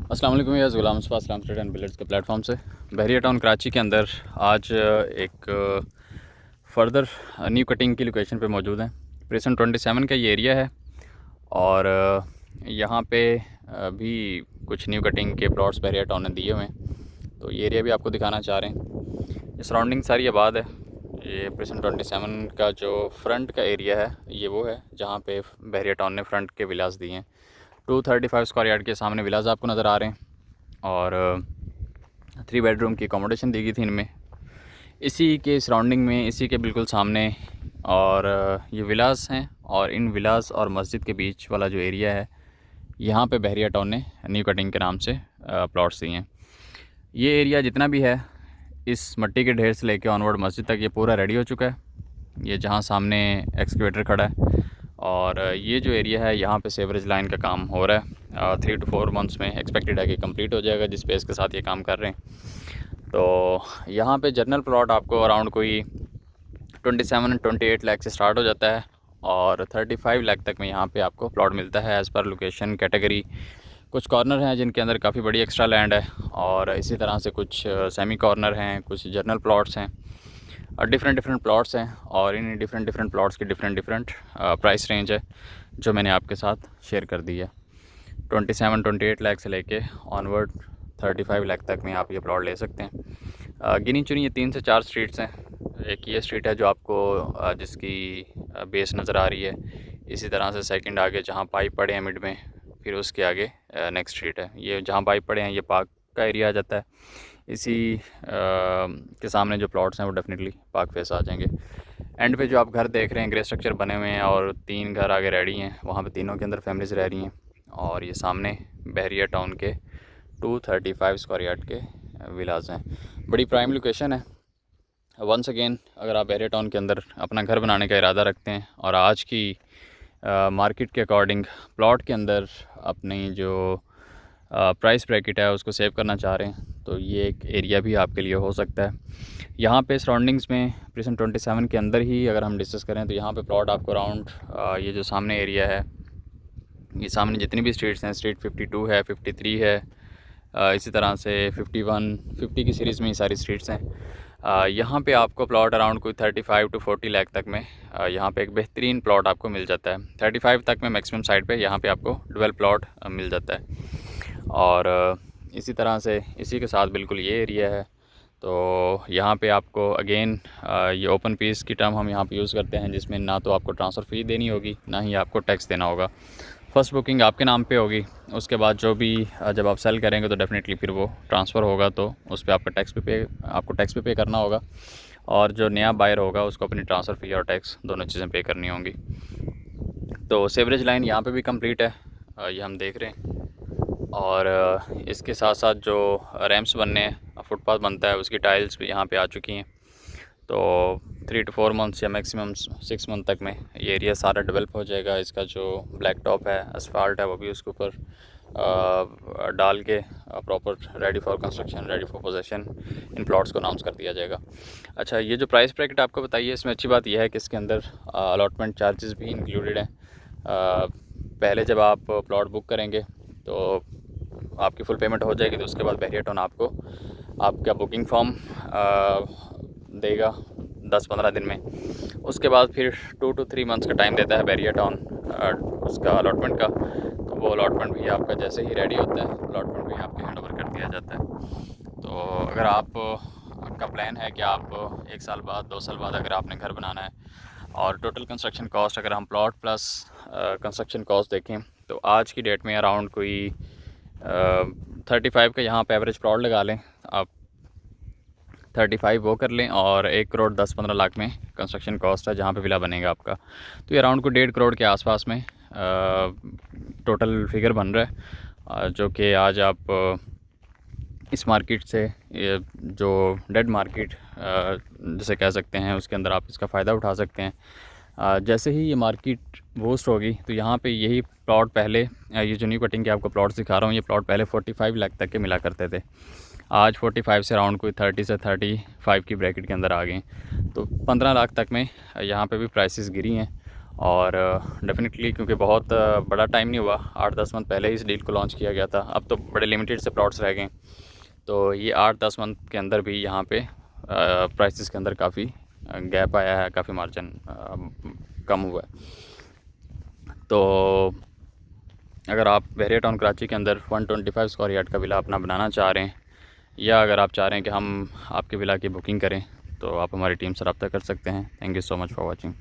अस्सलाम वालेकुम, यह गुलाम मुस्तफ़ा इस्लाम ट्रेड एंड बिल्डर्स के प्लेटफॉर्म से बहरिया टाउन कराची के अंदर आज एक फ़र्दर न्यू कटिंग की लोकेशन पे मौजूद हैं। प्रेसन 27 का ये एरिया है और यहाँ पे भी कुछ न्यू कटिंग के प्लॉट्स बहरिया टाउन ने दिए हुए हैं, तो ये एरिया भी आपको दिखाना चाह रहे हैं। ये सराउंडिंग सारी आबाद है। ये प्रेसन 27 का जो फ्रंट का एरिया है ये वो है जहाँ पे बहरिया टाउन ने फ्रंट के विलास दिए हैं। 235 स्क्वायर यार्ड के सामने विलास आपको नज़र आ रहे हैं और 3 बेडरूम की अकोमोडेशन दी गई थी इनमें। इसी के सराउंडिंग में, इसी के बिल्कुल सामने और ये विलास हैं और इन विलास और मस्जिद के बीच वाला जो एरिया है यहाँ पे बहरिया टाउन ने न्यू कटिंग के नाम से प्लॉट्स दिए हैं। ये एरिया जितना भी है इस मट्टी के ढेर से लेकर ऑनवर्ड मस्जिद तक ये पूरा रेडी हो चुका है। ये जहाँ सामने एक्सकेवेटर खड़ा है और ये जो एरिया है यहाँ पे सेवरेज लाइन का काम हो रहा है। 3 to 4 मंथ्स में एक्सपेक्टेड है कि कंप्लीट हो जाएगा, जिस पेस के साथ ये काम कर रहे हैं। तो यहाँ पे जनरल प्लॉट आपको अराउंड कोई 27-28 लाख से स्टार्ट हो जाता है और 35 लाख तक में यहाँ पे आपको प्लॉट मिलता है एज़ पर लोकेशन कैटेगरी। कुछ कॉर्नर हैं जिनके अंदर काफ़ी बड़ी एक्स्ट्रा लैंड है और इसी तरह से कुछ सेमी कॉर्नर हैं, कुछ जनरल प्लॉट्स हैं और डिफरेंट प्लॉट्स हैं और इन डिफरेंट प्लॉट्स की डिफरेंट प्राइस रेंज है जो मैंने आपके साथ शेयर कर दी है। 27-28 लाख से लेके ऑनवर्ड 35 लाख तक में आप ये प्लॉट ले सकते हैं। गिनी चुनी ये 3 से 4 स्ट्रीट्स हैं। एक ये स्ट्रीट है जो आपको जिसकी बेस नज़र आ रही है। इसी तरह से सेकंड आगे जहाँ पाइप पड़े हैं मिड में, फिर उसके आगे नेक्स्ट स्ट्रीट है। ये जहाँ पाइप पड़े हैं ये पार्क का एरिया आ जाता है। इसी के सामने जो प्लॉट्स हैं वो डेफिनेटली पार्क फेस आ जाएंगे। एंड पे जो आप घर देख रहे हैं ग्रे स्ट्रक्चर बने हुए हैं और 3 घर आगे रेडी हैं, वहाँ पे तीनों के अंदर फैमिलीज़ रह रही हैं। और ये सामने बहरिया टाउन के 235 स्क्वायर यार्ड के विलाज हैं। बड़ी प्राइम लोकेशन है। वंस अगेन अगर आप बहरिया टाउन के अंदर अपना घर बनाने का इरादा रखते हैं और आज की मार्केट के अकॉर्डिंग प्लॉट के अंदर अपनी जो प्राइस ब्रैकेट है उसको सेव करना चाह रहे हैं, तो ये एक एरिया भी आपके लिए हो सकता है। यहाँ पे सराउंडिंग्स में प्रेसन 27 के अंदर ही अगर हम डिस्कस करें तो यहाँ पे प्लॉट आपको अराउंड ये जो सामने एरिया है, ये सामने जितनी भी स्ट्रीट्स हैं, स्ट्रीट 52 है, 53 है, इसी तरह से 51, 50 की सीरीज़ में ये सारी स्ट्रीट्स हैं। यहाँ पे आपको प्लॉट अराउंड कोई 35 to 40 लाख तक में यहाँ पे एक बेहतरीन प्लॉट आपको मिल जाता है। 35 तक में मैक्सिमम साइड पे यहाँ पे आपको डबल प्लॉट मिल जाता है। और इसी तरह से इसी के साथ बिल्कुल ये एरिया है। तो यहाँ पे आपको अगेन ये ओपन पीस की टर्म हम यहाँ पे यूज़ करते हैं, जिसमें ना तो आपको ट्रांसफ़र फ़ी देनी होगी ना ही आपको टैक्स देना होगा। फ़र्स्ट बुकिंग आपके नाम पे होगी, उसके बाद जो भी जब आप सेल करेंगे तो डेफ़िनेटली फिर वो ट्रांसफ़र होगा तो उस पर आपका टैक्स भी पे करना होगा और जो नया बायर होगा उसको अपनी ट्रांसफ़र फ़ी और टैक्स दोनों चीज़ें पे करनी होंगी। तो सेवरेज लाइन यहाँ पे भी कंप्लीट है, ये हम देख रहे हैं। और इसके साथ साथ जो रैम्प्स बनने हैं, फुटपाथ बनता है, उसकी टाइल्स भी यहाँ पे आ चुकी हैं। तो 3 to 4 मंथ्स या मैक्सिमम 6 मंथ तक में ये एरिया सारा डेवलप हो जाएगा। इसका जो ब्लैक टॉप है, असफाल्ट है, वो भी उसके ऊपर डाल के proper ready for construction, ready for possession in plots को अनाउंस कर दिया जाएगा। अच्छा, ये जो प्राइस ब्रैकेट आपको बताइए, इसमें अच्छी बात यह है कि इसके अंदर अलॉटमेंट चार्जेस भी इंक्लूडेड हैं। पहले जब आप प्लॉट बुक करेंगे तो आपकी फुल पेमेंट हो जाएगी, तो उसके बाद बहरिया टाउन आपको आपका बुकिंग फॉर्म देगा 10-15 दिन में। उसके बाद फिर 2 to 3 मंथ्स का टाइम देता है बहरिया टाउन उसका अलॉटमेंट का। तो वो अलॉटमेंट भी आपका जैसे ही रेडी होता है अलॉटमेंट भी आपके हैंड ओवर कर दिया जाता है। तो अगर आपका प्लान है कि आप 1 साल बाद 2 साल बाद अगर आपने घर बनाना है और टोटल कंस्ट्रक्शन कॉस्ट अगर हम प्लॉट प्लस कंस्ट्रक्शन कॉस्ट देखें तो आज की डेट में अराउंड कोई 35 का यहाँ पे एवरेज प्लॉट लगा लें आप, 35 वो कर लें और 1 करोड़ 10-15 लाख में कंस्ट्रक्शन कॉस्ट है जहाँ पे विला बनेगा आपका। तो ये अराउंड को 1.5 करोड़ के आसपास में टोटल फिगर बन रहा है, जो कि आज आप इस मार्केट से ये जो डेड मार्केट जिसे कह सकते हैं उसके अंदर आप इसका फ़ायदा उठा सकते हैं। जैसे ही ये मार्केट बूस्ट होगी तो यहाँ पे यही प्लॉट पहले ये जो न्यू कटिंग के आपको प्लॉट्स दिखा रहा हूँ, ये प्लॉट पहले 45 लाख तक के मिला करते थे। आज 45 से अराउंड कोई 30 से 35 की ब्रैकेट के अंदर आ गए। तो 15 लाख तक में यहाँ पे भी प्राइसेस गिरी हैं और डेफिनेटली क्योंकि बहुत बड़ा टाइम नहीं हुआ, 8-10 मंथ पहले ही इस डील को लॉन्च किया गया था। अब तो बड़े लिमिटेड से प्लॉट्स रह गए, तो ये 8-10 मंथ के अंदर भी यहाँ पे प्राइसेस के अंदर काफ़ी गैप आया है, काफ़ी मार्जिन कम हुआ है। तो अगर आप बहरिया टाउन कराची के अंदर 125 स्क्वायर यार्ड का विला अपना बनाना चाह रहे हैं, या अगर आप चाह रहे हैं कि हम आपके विला की बुकिंग करें, तो आप हमारी टीम से रब्ता कर सकते हैं। Thank you so much for watching.